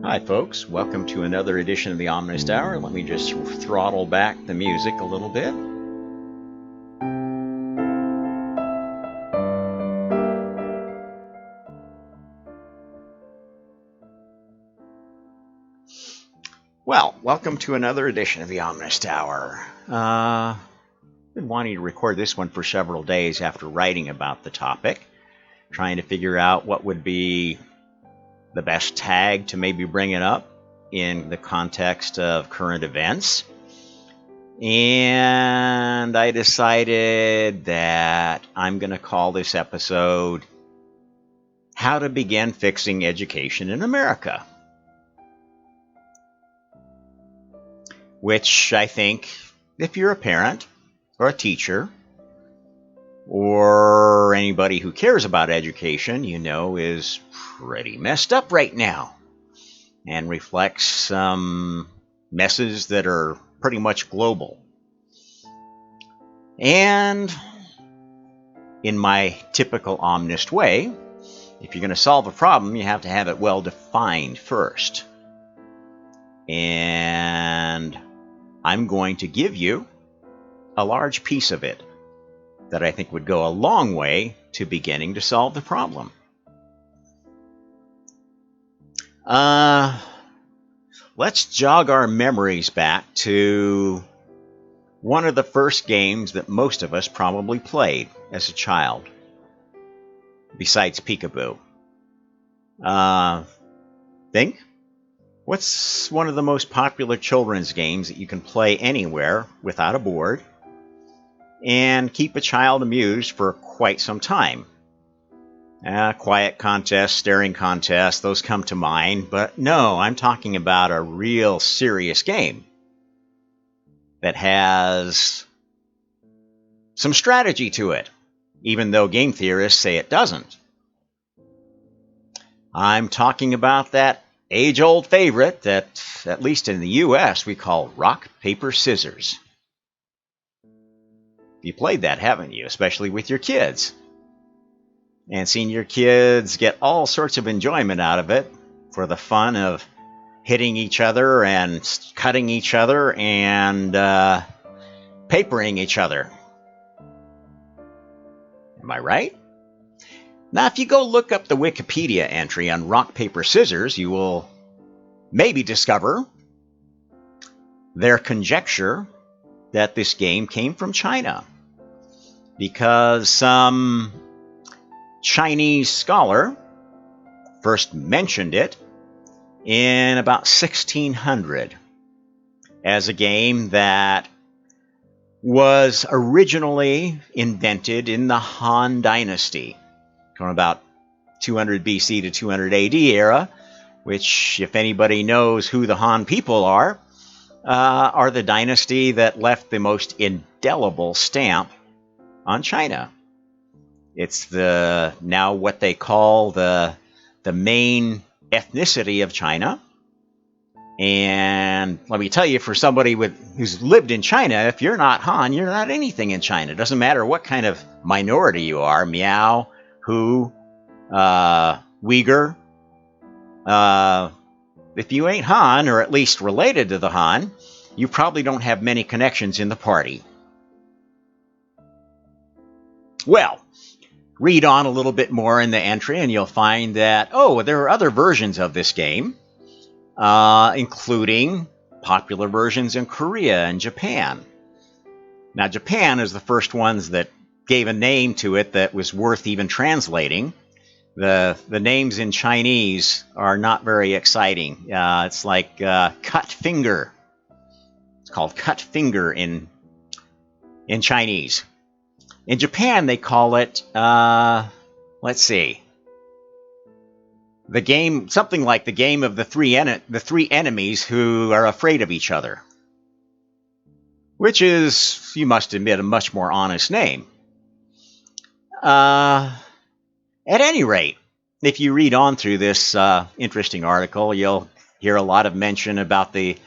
Hi folks, welcome to another edition of the Omnist Hour. Let me just throttle back the music a little bit. Well, welcome to another edition of the Omnist Hour. I've been wanting to record this one for several days after writing about the topic, trying to figure out what would be the best tag to maybe bring it up in the context of current events. And I decided that I'm going to call this episode How to Begin Fixing Education in America. Which I think, if you're a parent or a teacher or anybody who cares about education, you know is pretty messed up right now and reflects some messes that are pretty much global. And in my typical omnist way, if you're going to solve a problem, you have to have it well defined first. And I'm going to give you a large piece of it that I think would go a long way to beginning to solve the problem. Let's jog our memories back to one of the first games that most of us probably played as a child, besides peekaboo. Think? What's one of the most popular children's games that you can play anywhere without a board and keep a child amused for quite some time? Quiet contest, staring contest, those come to mind, but no, I'm talking about a real serious game that has some strategy to it, even though game theorists say it doesn't. I'm talking about that age-old favorite that, at least in the U.S., we call rock, paper, scissors. You played that, haven't you? Especially with your kids. And seen your kids get all sorts of enjoyment out of it for the fun of hitting each other and cutting each other and papering each other. Am I right? Now, if you go look up the Wikipedia entry on rock, paper, scissors, you will maybe discover their conjecture that this game came from China, because some Chinese scholar first mentioned it in about 1600 as a game that was originally invented in the Han Dynasty, from about 200 BC to 200 AD era, which, if anybody knows who the Han people are the dynasty that left the most indelible stamp on China. It's now what they call the main ethnicity of China. And let me tell you, for somebody who's lived in China, if you're not Han, you're not anything in China. It doesn't matter what kind of minority you are, Miao, Hu, Uyghur. If you ain't Han, or at least related to the Han, you probably don't have many connections in the party. Well, read on a little bit more in the entry and you'll find that, there are other versions of this game, including popular versions in Korea and Japan. Now, Japan is the first ones that gave a name to it that was worth even translating. The names in Chinese are not very exciting. It's like cut finger. It's called cut finger in Chinese. In Japan, they call it, let's see, the game, something like the game of the three enemies who are afraid of each other, which is, you must admit, a much more honest name. At any rate, if you read on through this interesting article, you'll hear a lot of mention about the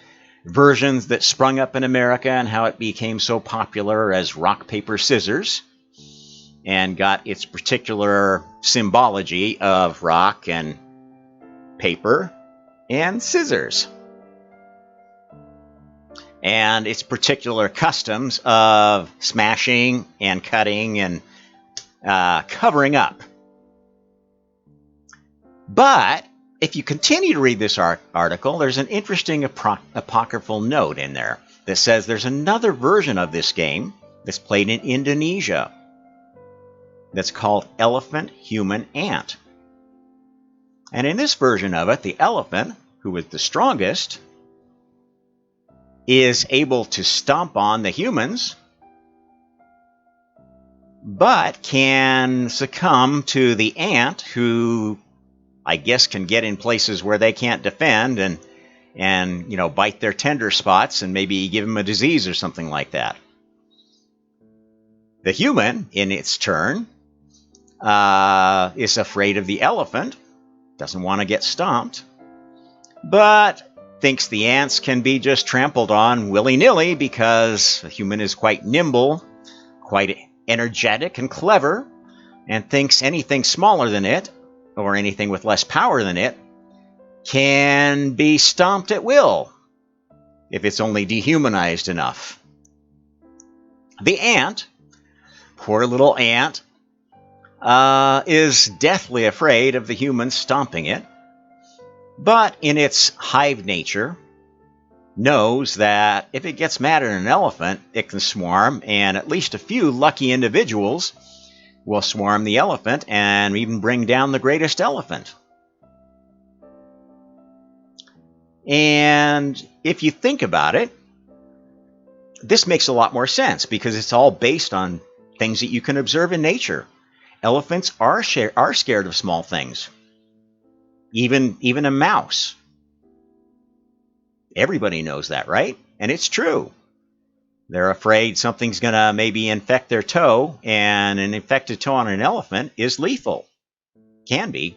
versions that sprung up in America and how it became so popular as rock, paper, scissors, and got its particular symbology of rock and paper and scissors, and its particular customs of smashing and cutting and covering up. But if you continue to read this article, there's an interesting apocryphal note in there that says there's another version of this game that's played in Indonesia that's called Elephant, Human, Ant. And in this version of it, the elephant, who is the strongest, is able to stomp on the humans, but can succumb to the ant, who I guess can get in places where they can't defend and bite their tender spots and maybe give them a disease or something like that. The human, in its turn, is afraid of the elephant, doesn't want to get stomped, but thinks the ants can be just trampled on willy-nilly because a human is quite nimble, quite energetic and clever, and thinks anything smaller than it, or anything with less power than it, can be stomped at will, if it's only dehumanized enough. The ant, poor little ant, is deathly afraid of the humans stomping it, but in its hive nature, knows that if it gets mad at an elephant, it can swarm, and at least a few lucky individuals will swarm the elephant and even bring down the greatest elephant. And if you think about it, this makes a lot more sense because it's all based on things that you can observe in nature. Elephants are scared of small things, even a mouse. Everybody knows that, right? And it's true. They're afraid something's going to maybe infect their toe, and an infected toe on an elephant is lethal. Can be.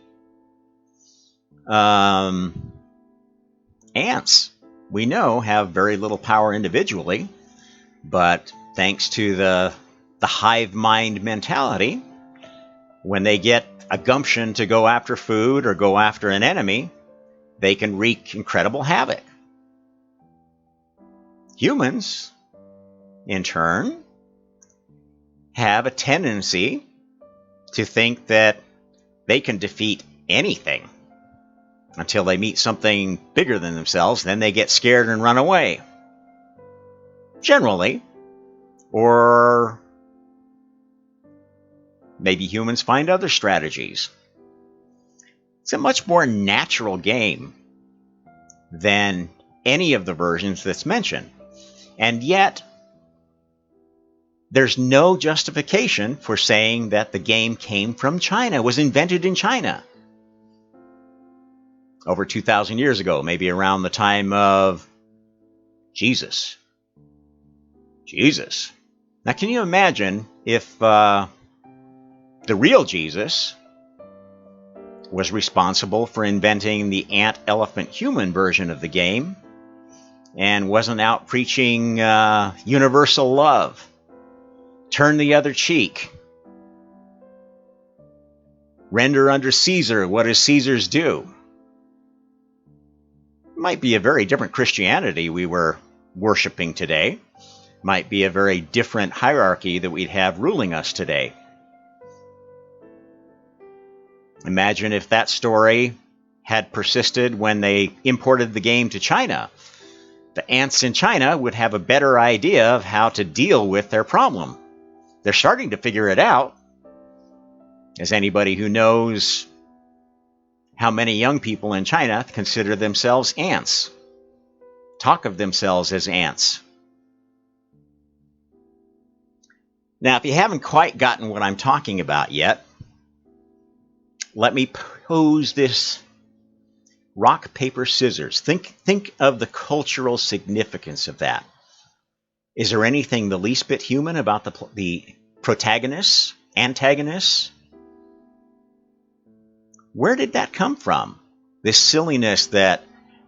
Ants, we know, have very little power individually, but thanks to the hive mind mentality, when they get a gumption to go after food or go after an enemy, they can wreak incredible havoc. Humans, in turn, have a tendency to think that they can defeat anything until they meet something bigger than themselves. Then they get scared and run away. Generally. Or maybe humans find other strategies. It's a much more natural game than any of the versions that's mentioned. And yet, there's no justification for saying that the game came from China, was invented in China. Over 2,000 years ago, maybe around the time of Jesus. Jesus. Now, can you imagine if the real Jesus was responsible for inventing the ant-elephant-human version of the game and wasn't out preaching universal love? Turn the other cheek. Render unto Caesar what is Caesar's due. Might be a very different Christianity we were worshiping today. Might be a very different hierarchy that we'd have ruling us today. Imagine if that story had persisted when they imported the game to China. The ants in China would have a better idea of how to deal with their problem. They're starting to figure it out. As anybody who knows how many young people in China consider themselves ants, talk of themselves as ants. Now, if you haven't quite gotten what I'm talking about yet, let me pose this rock, paper, scissors. Think of the cultural significance of that. Is there anything the least bit human about the protagonists, antagonists? Where did that come from? This silliness that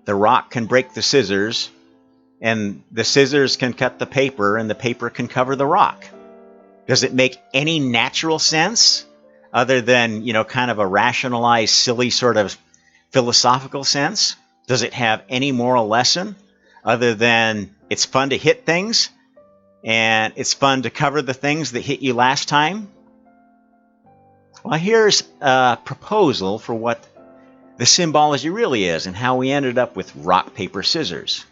the rock can break the scissors, and the scissors can cut the paper, and the paper can cover the rock. Does it make any natural sense other than, kind of a rationalized, silly sort of philosophical sense? Does it have any moral lesson other than it's fun to hit things and it's fun to cover the things that hit you last time? Well, here's a proposal for what the symbology really is and how we ended up with rock, paper, scissors.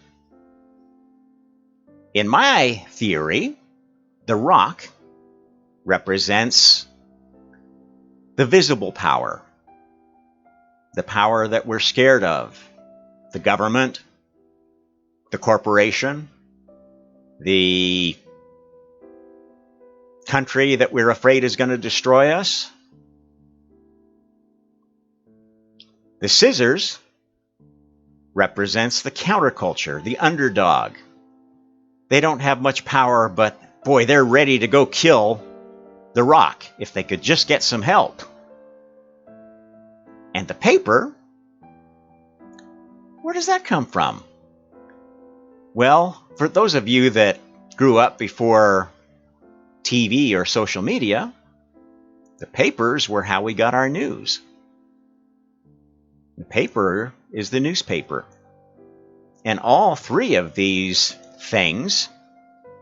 In my theory, the rock represents the visible power, the power that we're scared of, the government, the corporation, the country that we're afraid is going to destroy us. The scissors represents the counterculture, the underdog. They don't have much power, but boy, they're ready to go kill the rock if they could just get some help. And the paper, where does that come from? Well, for those of you that grew up before TV or social media, the papers were how we got our news. The paper is the newspaper. And all three of these things,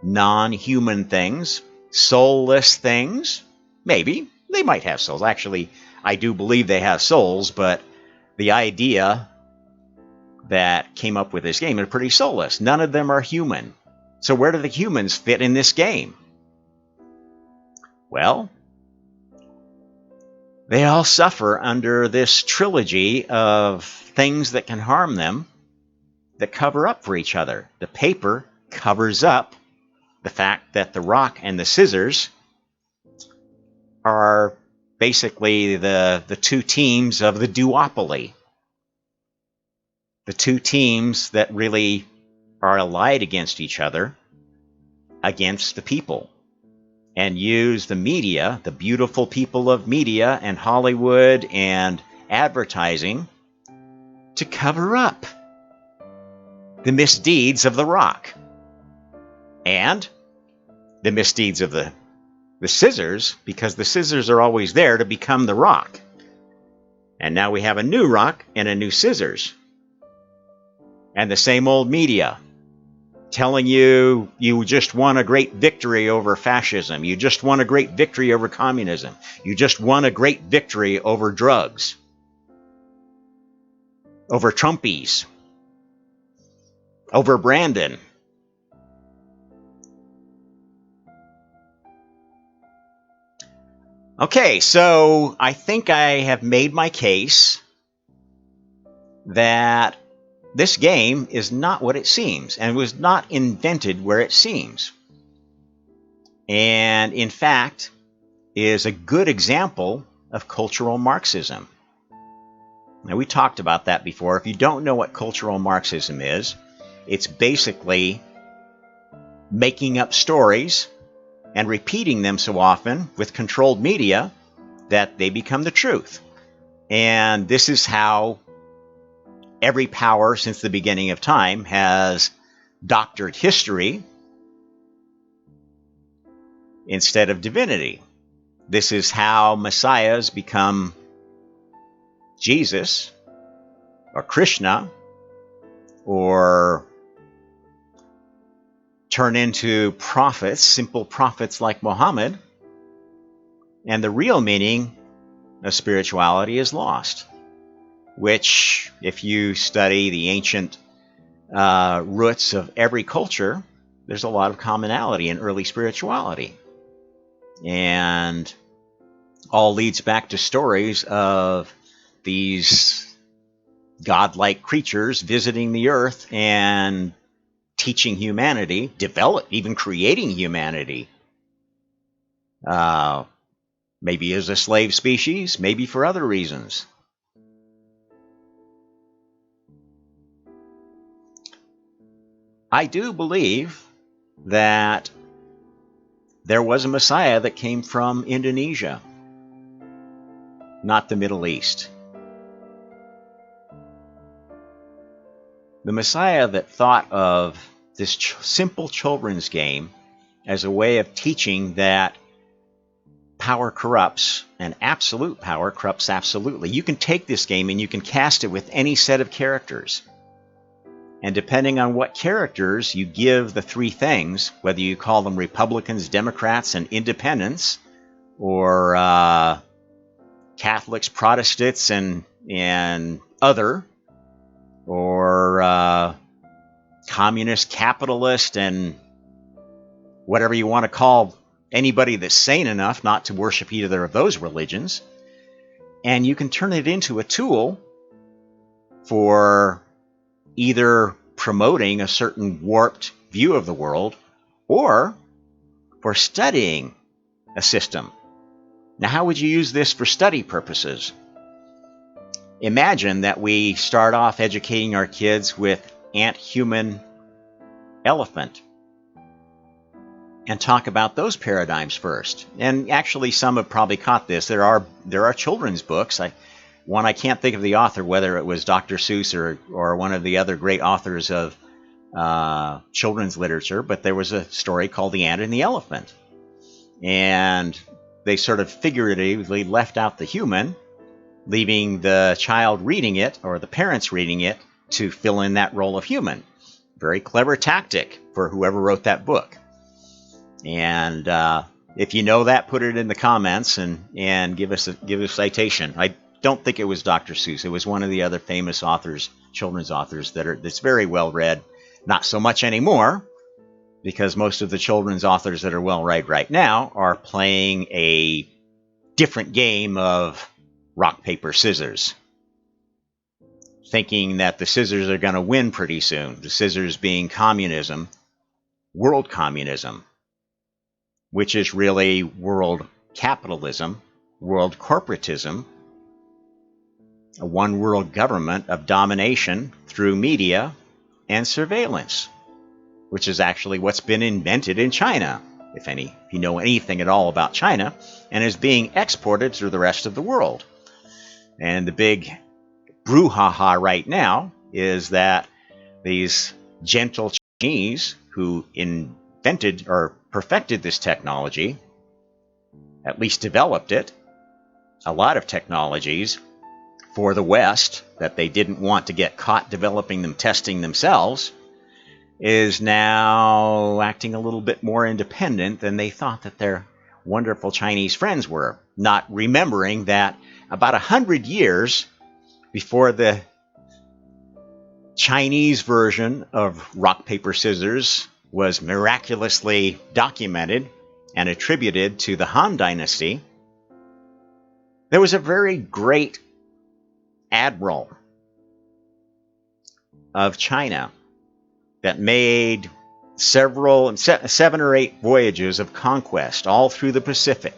non-human things, soulless things, maybe, they might have souls. Actually, I do believe they have souls, but the idea that came up with this game is pretty soulless. None of them are human. So where do the humans fit in this game? Well, they all suffer under this trilogy of things that can harm them that cover up for each other. The paper covers up the fact that the rock and the scissors are basically the two teams of the duopoly. The two teams that really are allied against each other, against the people, and use the media, the beautiful people of media and Hollywood and advertising, to cover up the misdeeds of the rock and the misdeeds of the scissors, because the scissors are always there to become the rock. And now we have a new rock and a new scissors. And the same old media telling you you just won a great victory over fascism. You just won a great victory over communism. You just won a great victory over drugs, over Trumpies, over Brandon. Okay, so I think I have made my case that this game is not what it seems, and was not invented where it seems. And in fact, is a good example of cultural Marxism. Now, we talked about that before. If you don't know what cultural Marxism is, it's basically making up stories and repeating them so often with controlled media that they become the truth. And this is how every power since the beginning of time has doctored history instead of divinity. This is how messiahs become Jesus or Krishna, or turn into prophets, simple prophets like Muhammad, and the real meaning of spirituality is lost. Which, if you study the ancient roots of every culture, there's a lot of commonality in early spirituality. And all leads back to stories of these godlike creatures visiting the earth and teaching humanity, even creating humanity. Maybe as a slave species, maybe for other reasons. I do believe that there was a Messiah that came from Indonesia, not the Middle East. The Messiah that thought of this simple children's game as a way of teaching that power corrupts, and absolute power corrupts absolutely. You can take this game and you can cast it with any set of characters. And depending on what characters you give the three things, whether you call them Republicans, Democrats, and Independents, or Catholics, Protestants, and other, or communist, capitalist, and whatever you want to call anybody that's sane enough not to worship either of those religions, and you can turn it into a tool for either promoting a certain warped view of the world or for studying a system. Now, how would you use this for study purposes? Imagine that we start off educating our kids with ant, human, elephant, and talk about those paradigms first. And actually, some have probably caught this. There are children's books. One, I can't think of the author, whether it was Dr. Seuss or one of the other great authors of children's literature, but there was a story called The Ant and the Elephant. And they sort of figuratively left out the human, leaving the child reading it, or the parents reading it, to fill in that role of human. Very clever tactic for whoever wrote that book. And if you know that, put it in the comments and give us a citation. I don't think it was Dr. Seuss. It was one of the other famous authors, children's authors, that's very well read. Not so much anymore, because most of the children's authors that are well read right now are playing a different game of rock, paper, scissors, thinking that the scissors are going to win pretty soon. The scissors being communism, world communism, which is really world capitalism, world corporatism, a one world government of domination through media and surveillance, which is actually what's been invented in China, if you know anything at all about China, and is being exported through the rest of the world. And the big brouhaha right now is that these gentle Chinese who invented or perfected this technology, at least developed it, a lot of technologies for the West that they didn't want to get caught developing them, testing themselves, is now acting a little bit more independent than they thought that their wonderful Chinese friends were, not remembering that about 100 years before the Chinese version of rock, paper, scissors was miraculously documented and attributed to the Han Dynasty, there was a very great admiral of China that made seven or eight voyages of conquest all through the Pacific.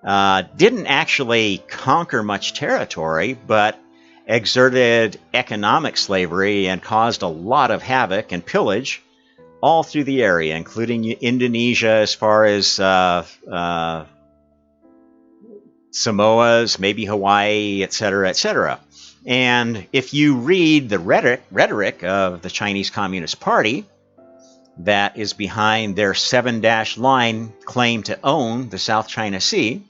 Didn't actually conquer much territory, but exerted economic slavery and caused a lot of havoc and pillage all through the area, including Indonesia, as far as Samoas, maybe Hawaii, etc., etc. And if you read the rhetoric of the Chinese Communist Party that is behind their 7-dash line claim to own the South China Sea,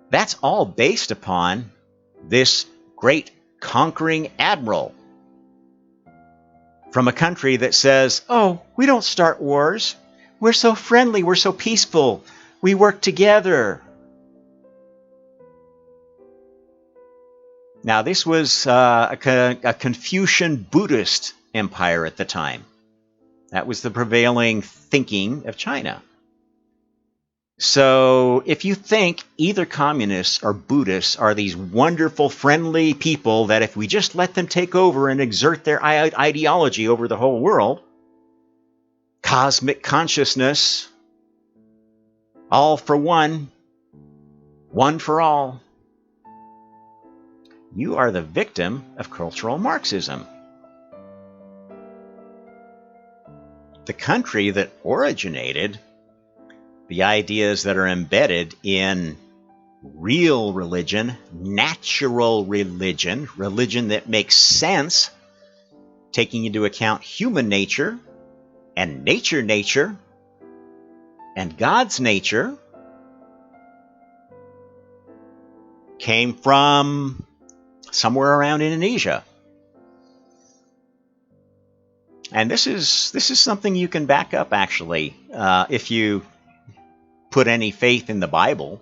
that's all based upon this great conquering admiral from a country that says, oh, we don't start wars. We're so friendly. We're so peaceful. We work together. Now, this was a Confucian Buddhist empire at the time. That was the prevailing thinking of China. So if you think either communists or Buddhists are these wonderful, friendly people that if we just let them take over and exert their ideology over the whole world, cosmic consciousness, all for one, one for all, you are the victim of cultural Marxism. The country that originated the ideas that are embedded in real religion, natural religion, religion that makes sense, taking into account human nature, and nature, and God's nature, came from somewhere around Indonesia. And this is something you can back up, actually, if you put any faith in the Bible.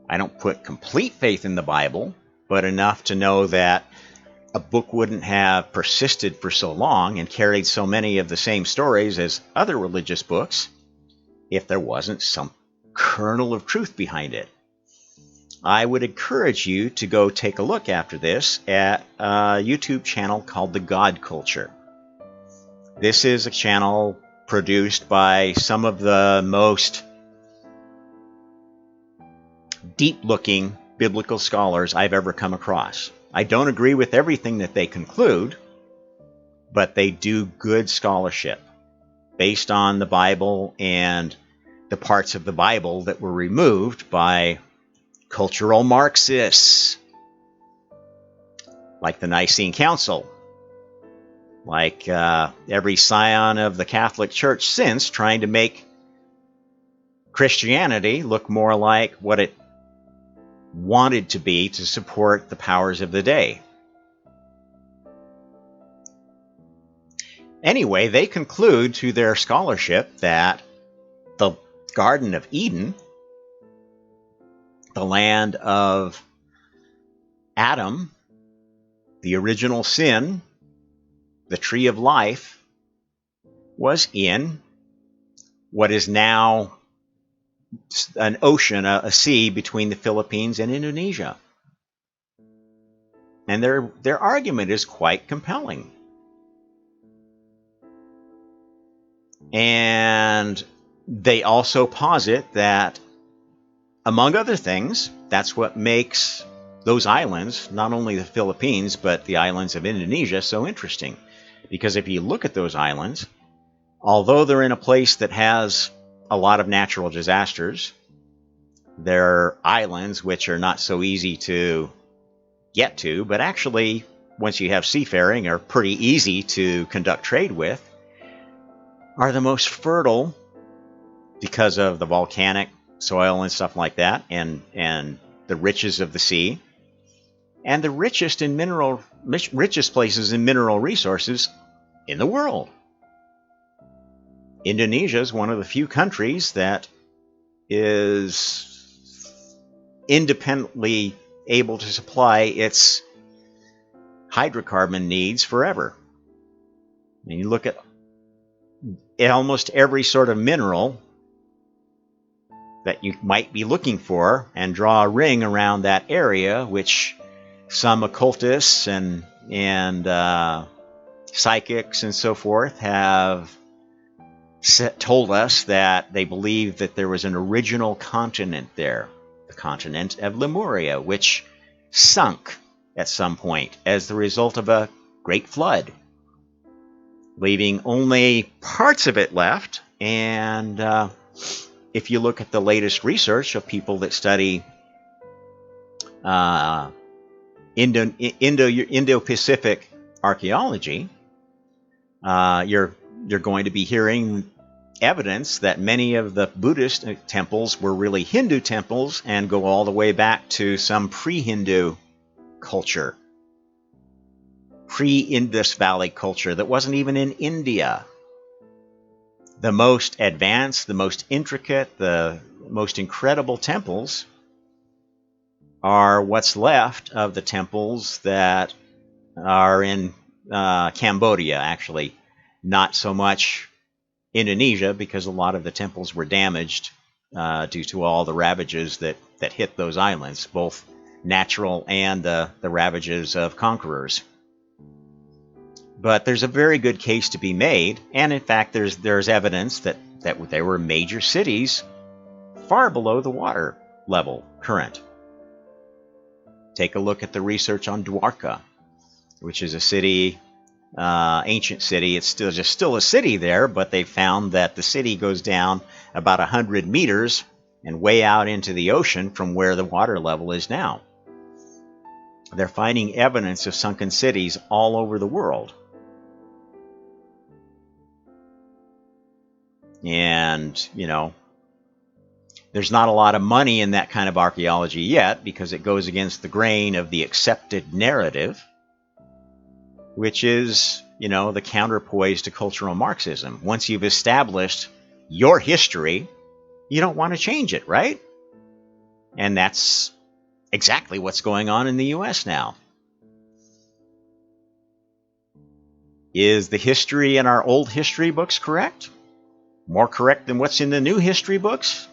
I don't put complete faith in the Bible, but enough to know that a book wouldn't have persisted for so long and carried so many of the same stories as other religious books if there wasn't some kernel of truth behind it. I would encourage you to go take a look after this at a YouTube channel called The God Culture. This is a channel produced by some of the most deep-looking biblical scholars I've ever come across. I don't agree with everything that they conclude, but they do good scholarship based on the Bible and the parts of the Bible that were removed by cultural Marxists, like the Nicene Council, like every scion of the Catholic Church since, trying to make Christianity look more like what it wanted to be to support the powers of the day. Anyway, they conclude to their scholarship that the Garden of Eden, the land of Adam, the original sin, the tree of life, was in what is now an ocean, a sea between the Philippines and Indonesia. And their argument is quite compelling. And they also posit that, among other things, that's what makes those islands, not only the Philippines, but the islands of Indonesia, so interesting. Because if you look at those islands, although they're in a place that has a lot of natural disasters, they're islands which are not so easy to get to, but actually, once you have seafaring, are pretty easy to conduct trade with, are the most fertile because of the volcanic soil and stuff like that, and the riches of the sea, and the richest places in mineral resources in the world. Indonesia is one of the few countries that is independently able to supply its hydrocarbon needs forever. And you look at almost every sort of mineral that you might be looking for and draw a ring around that area, which some occultists and psychics and so forth have told us that they believe that there was an original continent there, the continent of Lemuria, which sunk at some point as the result of a great flood, leaving only parts of it left. And if you look at the latest research of people that study Indo-Pacific archaeology, you're going to be hearing evidence that many of the Buddhist temples were really Hindu temples and go all the way back to some pre-Hindu culture, pre-Indus Valley culture that wasn't even in India. The most advanced, the most intricate, the most incredible temples are what's left of the temples that are in Cambodia, actually. Not so much Indonesia, because a lot of the temples were damaged due to all the ravages that hit those islands, both natural and the ravages of conquerors. But there's a very good case to be made, and in fact there's evidence that they were major cities far below the water level current. Take a look at the research on Dwarka, which is a city, ancient city. It's still a city there, but they found that the city goes down about 100 meters and way out into the ocean from where the water level is now. They're finding evidence of sunken cities all over the world. And, there's not a lot of money in that kind of archaeology yet because it goes against the grain of the accepted narrative, which is the counterpoise to cultural Marxism. Once you've established your history, you don't want to change it, right? And that's exactly what's going on in the U.S. now. Is the history in our old history books correct? More correct than what's in the new history books?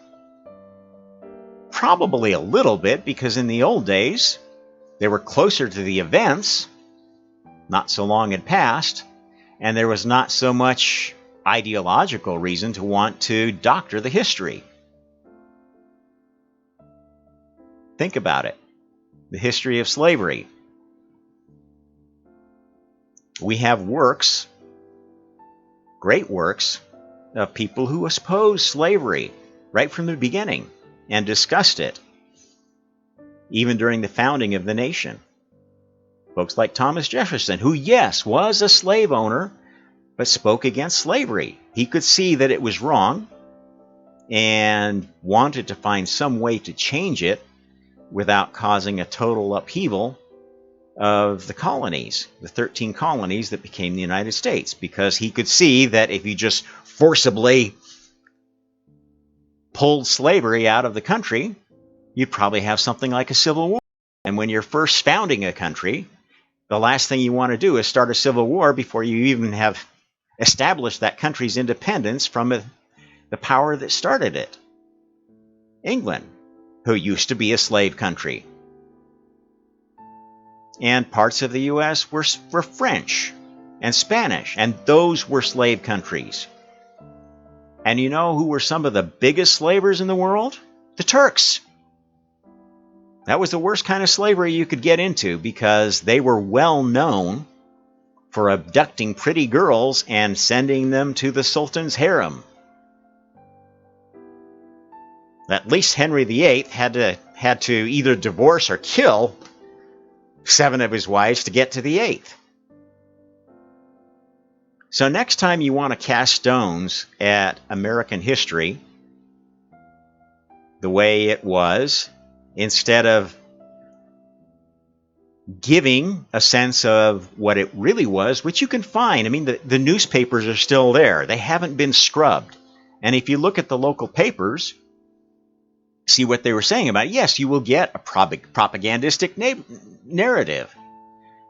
Probably a little bit, because in the old days, they were closer to the events, not so long had passed, and there was not so much ideological reason to want to doctor the history. Think about it. The history of slavery. We have works, great works, of people who opposed slavery right from the beginning and discussed it, even during the founding of the nation. Folks like Thomas Jefferson, who, yes, was a slave owner, but spoke against slavery. He could see that it was wrong and wanted to find some way to change it without causing a total upheaval of the colonies, the 13 colonies that became the United States, because he could see that if you just forcibly pulled slavery out of the country, you'd probably have something like a civil war. And when you're first founding a country, the last thing you want to do is start a civil war before you even have established that country's independence from the power that started it. England, who used to be a slave country. And parts of the U.S. were French and Spanish, and those were slave countries. And you know who were some of the biggest slavers in the world? The Turks. That was the worst kind of slavery you could get into, because they were well known for abducting pretty girls and sending them to the Sultan's harem. At least Henry VIII had to either divorce or kill 7 of his wives to get to the 8th. So next time you want to cast stones at American history the way it was, instead of giving a sense of what it really was, which you can find. I mean, the newspapers are still there. They haven't been scrubbed. And if you look at the local papers, see what they were saying about it, yes, you will get a propagandistic narrative.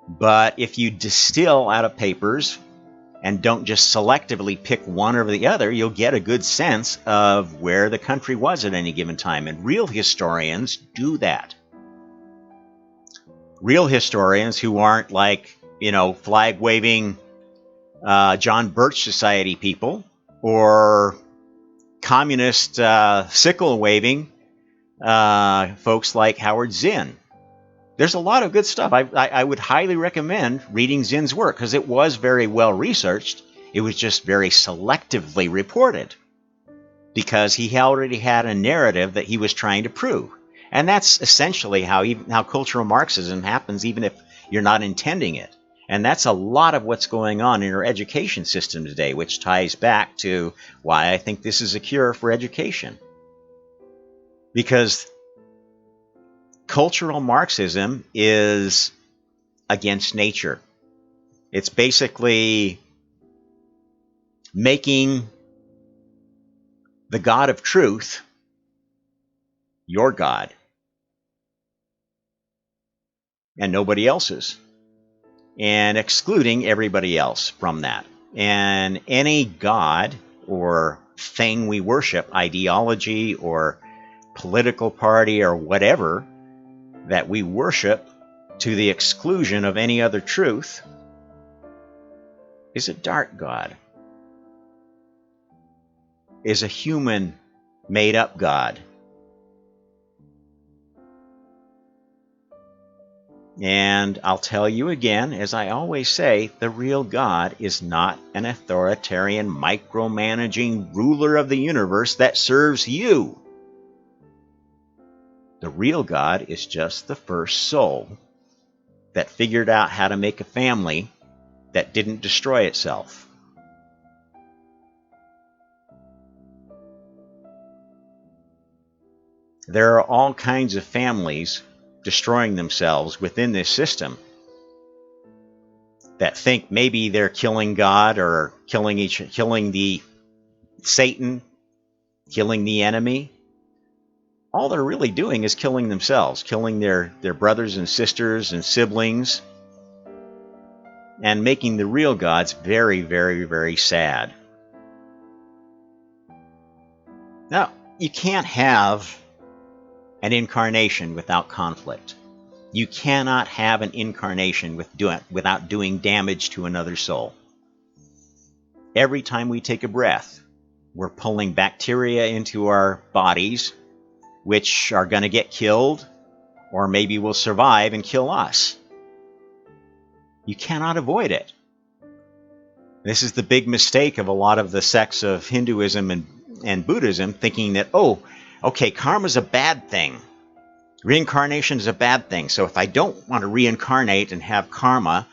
But if you distill out of papers and don't just selectively pick one or the other, you'll get a good sense of where the country was at any given time. And real historians do that. Real historians who aren't like, flag-waving John Birch Society people or communist sickle-waving folks like Howard Zinn. There's a lot of good stuff. I would highly recommend reading Zinn's work, because it was very well researched. It was just very selectively reported, because he already had a narrative that he was trying to prove. And that's essentially how cultural Marxism happens, even if you're not intending it. And that's a lot of what's going on in our education system today, which ties back to why I think this is a cure for education. Because cultural Marxism is against nature. It's basically making the God of truth your God and nobody else's, and excluding everybody else from that. And any God or thing we worship, ideology or political party or whatever, that we worship to the exclusion of any other truth, is a dark God, is a human made-up God. And I'll tell you again, as I always say, the real God is not an authoritarian, micromanaging ruler of the universe that serves you. The real God is just the first soul that figured out how to make a family that didn't destroy itself. There are all kinds of families destroying themselves within this system that think maybe they're killing God or killing the Satan, killing the enemy. All they're really doing is killing themselves, killing their brothers and sisters and siblings, and making the real gods very, very, very sad. Now, you can't have an incarnation without conflict. You cannot have an incarnation without doing damage to another soul. Every time we take a breath, we're pulling bacteria into our bodies, which are going to get killed, or maybe will survive and kill us. You cannot avoid it. This is the big mistake of a lot of the sects of Hinduism and Buddhism, thinking that, oh, okay, karma's a bad thing. Reincarnation is a bad thing. So if I don't want to reincarnate and have karma,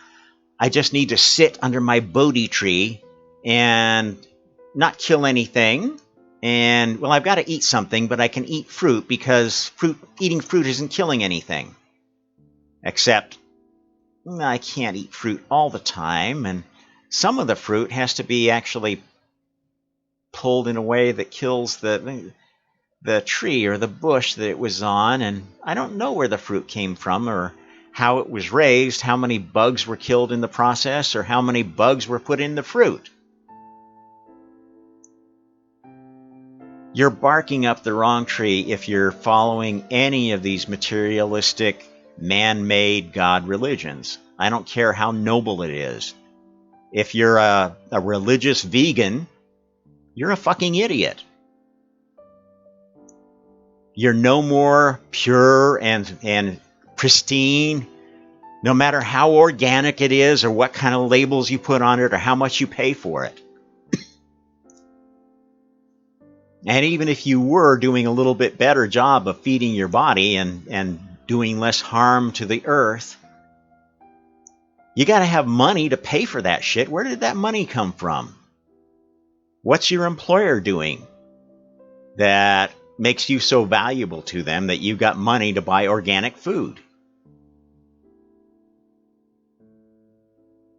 I just need to sit under my Bodhi tree and not kill anything. And, well, I've got to eat something, but I can eat fruit because eating fruit isn't killing anything. Except, I can't eat fruit all the time, and some of the fruit has to be actually pulled in a way that kills the tree or the bush that it was on, and I don't know where the fruit came from or how it was raised, how many bugs were killed in the process, or how many bugs were put in the fruit. You're barking up the wrong tree if you're following any of these materialistic, man-made God religions. I don't care how noble it is. If you're a religious vegan, you're a fucking idiot. You're no more pure and pristine, no matter how organic it is or what kind of labels you put on it or how much you pay for it. And even if you were doing a little bit better job of feeding your body and doing less harm to the earth, you got to have money to pay for that shit. Where did that money come from? What's your employer doing that makes you so valuable to them that you've got money to buy organic food?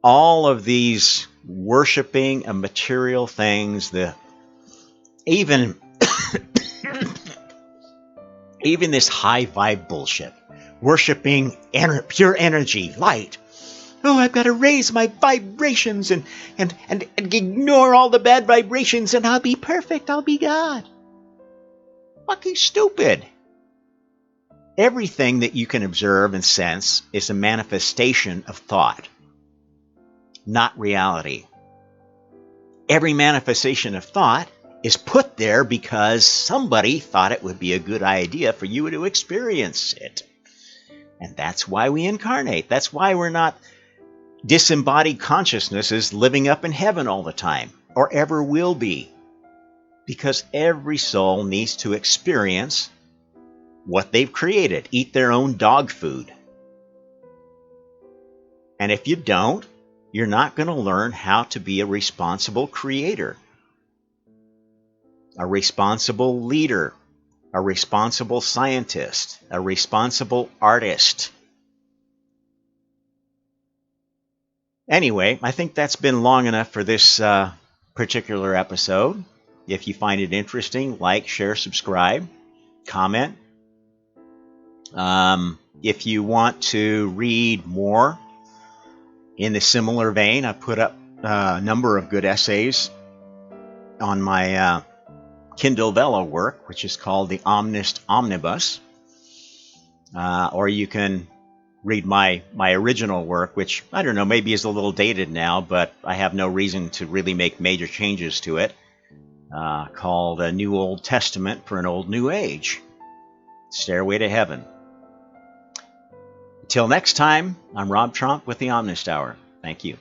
All of these worshiping of material things, even this high vibe bullshit, worshiping pure energy, light. Oh, I've got to raise my vibrations and ignore all the bad vibrations and I'll be perfect, I'll be God. Fucking stupid. Everything that you can observe and sense is a manifestation of thought, not reality. Every manifestation of thought is put there because somebody thought it would be a good idea for you to experience it. And that's why we incarnate. That's why we're not disembodied consciousnesses living up in heaven all the time, or ever will be. Because every soul needs to experience what they've created, eat their own dog food. And if you don't, you're not going to learn how to be a responsible creator, a responsible leader, a responsible scientist, a responsible artist. Anyway, I think that's been long enough for this particular episode. If you find it interesting, like, share, subscribe, comment. If you want to read more in the similar vein, I put up a number of good essays on my Kindle Velo work, which is called the Omnist Omnibus. Or you can read my original work, which, I don't know, maybe is a little dated now, but I have no reason to really make major changes to it, called A New Old Testament for an Old New Age. Stairway to Heaven. Until next time, I'm Rob Trump with the Omnist Hour. Thank you.